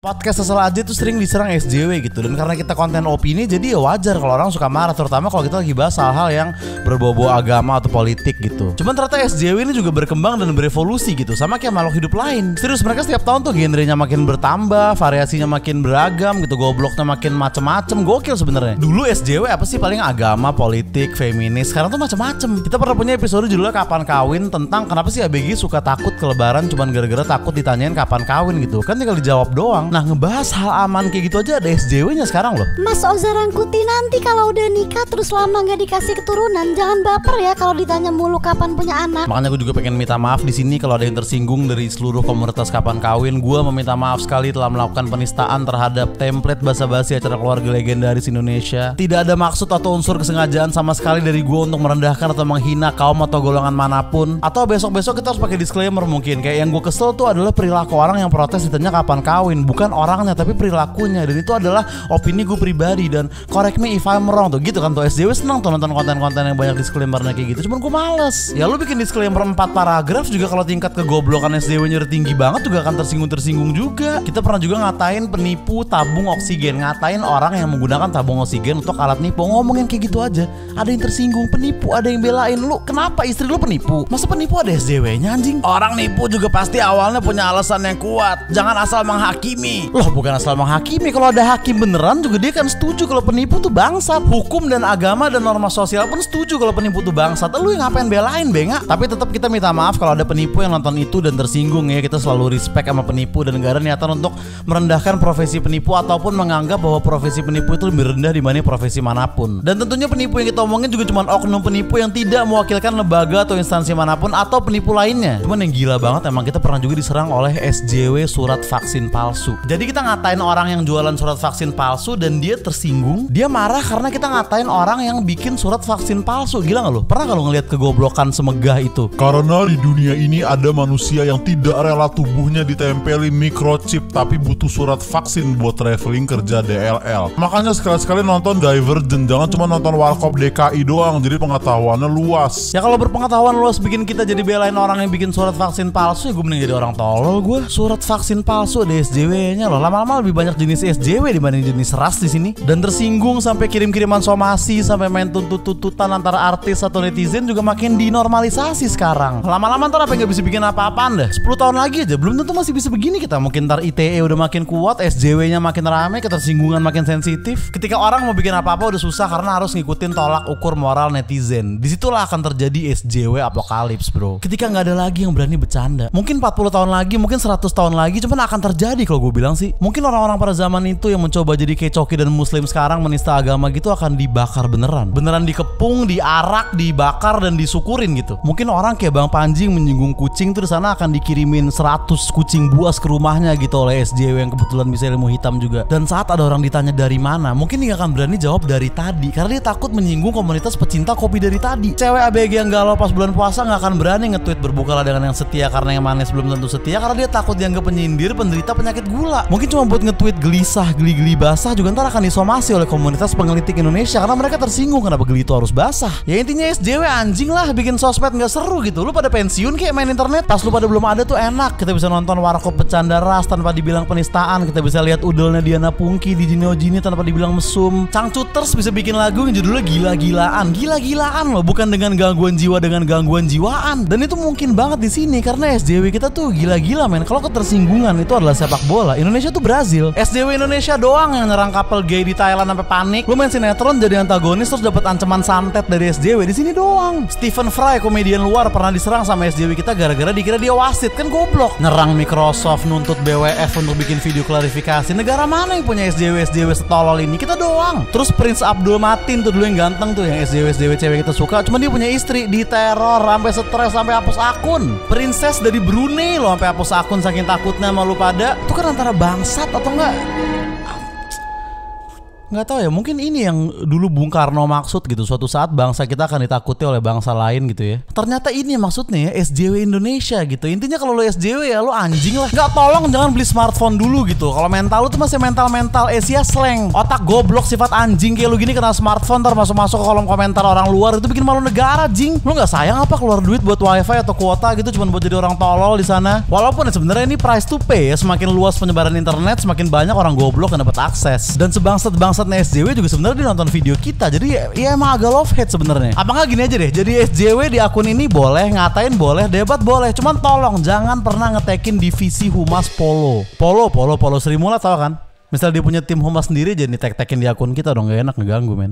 Podcast Sesal Aja tuh sering diserang SJW gitu. Dan karena kita konten opini, jadi ya wajar kalau orang suka marah. Terutama kalau kita lagi bahas hal-hal yang berbau-bau agama atau politik gitu. Cuman ternyata SJW ini juga berkembang dan berevolusi gitu, sama kayak makhluk hidup lain. Serius, mereka setiap tahun tuh genrenya makin bertambah, variasinya makin beragam gitu, gobloknya makin macem-macem. Gokil sebenarnya. Dulu SJW apa sih, paling agama, politik, feminis. Sekarang tuh macem-macem. Kita pernah punya episode judulnya Kapan Kawin, tentang kenapa sih ABG suka takut ke lebaran cuman gara-gara takut ditanyain kapan kawin gitu. Kan tinggal dijawab doang. Nah, ngebahas hal aman kayak gitu aja ada SJW-nya sekarang loh. Mas Oza Rangkuti, nanti kalau udah nikah terus lama gak dikasih keturunan, jangan baper ya kalau ditanya mulu kapan punya anak. Makanya gue juga pengen minta maaf di sini kalau ada yang tersinggung dari seluruh komunitas Kapan Kawin. Gue meminta maaf sekali telah melakukan penistaan terhadap template basa-basi acara keluarga legendaris Indonesia. Tidak ada maksud atau unsur kesengajaan sama sekali dari gue untuk merendahkan atau menghina kaum atau golongan manapun. Atau besok-besok kita harus pakai disclaimer mungkin. Kayak yang gue kesel tuh adalah perilaku orang yang protes ditanya kapan kawin, bukan orangnya tapi perilakunya. Dan itu adalah opini gue pribadi, dan correct me if I'm wrong tuh gitu kan. Tuh SJW seneng tuh nonton konten-konten yang banyak disclaimernya kayak gitu. Cuman gue males. Ya lu bikin disclaimer 4 paragraf juga kalau tingkat kegoblokan SJW-nya udah tinggi banget juga akan tersinggung-tersinggung juga. Kita pernah juga ngatain penipu tabung oksigen, ngatain orang yang menggunakan tabung oksigen untuk alat nipu. Ngomongin kayak gitu aja ada yang tersinggung. Penipu ada yang belain. Lu kenapa istri lu penipu? Masa penipu ada SJW-nya anjing? Orang nipu juga pasti awalnya punya alasan yang kuat. Jangan asal menghakimi. Loh, bukan asal menghakimi. Kalau ada hakim beneran juga dia kan setuju kalau penipu tuh bangsat. Hukum dan agama dan norma sosial pun setuju kalau penipu tuh bangsat. Lu yang ngapain belain, benga? Tapi tetap kita minta maaf kalau ada penipu yang nonton itu dan tersinggung ya. Kita selalu respect sama penipu dan gak ada niatan untuk merendahkan profesi penipu ataupun menganggap bahwa profesi penipu itu lebih rendah dibanding profesi manapun. Dan tentunya penipu yang kita omongin juga cuma oknum penipu yang tidak mewakilkan lembaga atau instansi manapun atau penipu lainnya. Cuman yang gila banget emang kita pernah juga diserang oleh SJW surat vaksin palsu. Jadi kita ngatain orang yang jualan surat vaksin palsu dan dia tersinggung. Dia marah karena kita ngatain orang yang bikin surat vaksin palsu. Gila gak lu? Pernah gak lu ngeliat kegoblokan semegah itu? Karena di dunia ini ada manusia yang tidak rela tubuhnya ditempeli microchip tapi butuh surat vaksin buat traveling kerja DLL. Makanya sekali-sekali nonton Divergent, jangan cuma nonton Warkop DKI doang, jadi pengetahuannya luas. Ya kalau berpengetahuan luas bikin kita jadi belain orang yang bikin surat vaksin palsu, ya gue mending jadi orang tolol gue. Surat vaksin palsu ada SJW-nya loh. Lama-lama lebih banyak jenis SJW dibanding jenis ras di sini. Dan tersinggung sampai kirim-kiriman somasi, sampai main tuntut-tuntutan antara artis atau netizen juga makin dinormalisasi sekarang. Lama-lama ntar apa yang gak bisa bikin apa-apaan dah. 10 tahun lagi aja belum tentu masih bisa begini kita. Mungkin ntar ITE udah makin kuat, SJW-nya makin rame, ketersinggungan makin sensitif. Ketika orang mau bikin apa-apa udah susah karena harus ngikutin tolak ukur moral netizen. Disitulah akan terjadi SJW apokalips bro. Ketika gak ada lagi yang berani bercanda. Mungkin 40 tahun lagi, mungkin 100 tahun lagi, cuman akan terjadi kalau gue bilang sih. Mungkin orang-orang pada zaman itu yang mencoba jadi kayak Coki dan Muslim sekarang menista agama gitu akan dibakar beneran. Beneran dikepung, diarak, dibakar dan disukurin gitu. Mungkin orang kayak Bang Panji menyinggung kucing tuh di sana akan dikirimin 100 kucing buas ke rumahnya gitu oleh SJW yang kebetulan bisa ilmu hitam juga. Dan saat ada orang ditanya dari mana, mungkin dia gak akan berani jawab dari tadi karena dia takut menyinggung komunitas pecinta kopi dari tadi. Cewek ABG yang galau pas bulan puasa gak akan berani nge-tweet berbukalah dengan yang setia karena yang manis belum tentu setia, karena dia takut dianggap penyindir penderita penyakit gula. Mungkin cuma buat nge-tweet gelisah, geli-geli basah juga ntar akan disomasi oleh komunitas penggelitik Indonesia karena mereka tersinggung kenapa geli itu harus basah. Ya intinya SJW anjing lah, bikin sosmed gak seru gitu. Lu pada pensiun kayak main internet, pas lu pada belum ada tuh enak. Kita bisa nonton Warkop bercanda ras tanpa dibilang penistaan. Kita bisa lihat udelnya Diana Pungki di Jineo Jini tanpa dibilang mesum. Cangcuters bisa bikin lagu yang judulnya gila-gilaan. Gila-gilaan loh, bukan dengan gangguan jiwa, dengan gangguan jiwaan. Dan itu mungkin banget di sini karena SJW kita tuh gila-gila men. Kalau ketersinggungan itu adalah sepak bola. Indonesia tuh Brazil. SJW Indonesia doang yang nyerang couple gay di Thailand sampai panik. Lu main sinetron jadi antagonis terus dapat ancaman santet dari SJW. Di sini doang. Stephen Fry, komedian luar, pernah diserang sama SJW kita gara-gara dikira dia wasit. Kan goblok. Nyerang Microsoft, nuntut BWF untuk bikin video klarifikasi. Negara mana yang punya SJW setolol ini? Kita doang. Terus Prince Abdul Matin tuh dulu yang ganteng tuh, yang SJW cewek kita suka. Cuma dia punya istri diteror sampai stres sampai hapus akun. Princess dari Brunei loh sampai hapus akun saking takutnya sama lu pada. Itu kan antara bangsat atau enggak Nggak tahu ya, mungkin ini yang dulu Bung Karno maksud gitu. Suatu saat bangsa kita akan ditakuti oleh bangsa lain gitu ya. Ternyata ini maksudnya ya, SJW Indonesia gitu. Intinya kalau lo SJW ya lo anjing lah. Nggak, tolong jangan beli smartphone dulu gitu. Kalau mental lo tuh masih mental Asia slang. Otak goblok sifat anjing kayak lo gini kena smartphone ntar masuk ke kolom komentar orang luar itu bikin malu negara, jing. Lo nggak sayang apa keluar duit buat wifi atau kuota gitu cuma buat jadi orang tolol di sana? Walaupun sebenarnya ini price to pay ya, semakin luas penyebaran internet semakin banyak orang goblok yang dapat akses. Dan sebangsat-bangsatnya SJW juga sebenarnya dia nonton video kita. Jadi ya emang agak love hate sebenarnya. Apa nggak gini aja deh. Jadi SJW di akun ini boleh ngatain, boleh debat, boleh. Cuman tolong jangan pernah ngetekin divisi humas Polo Sri Mulat, tau kan? Misal dia punya tim humas sendiri jadi tek-tekin di akun kita dong, gak enak, ngeganggu men.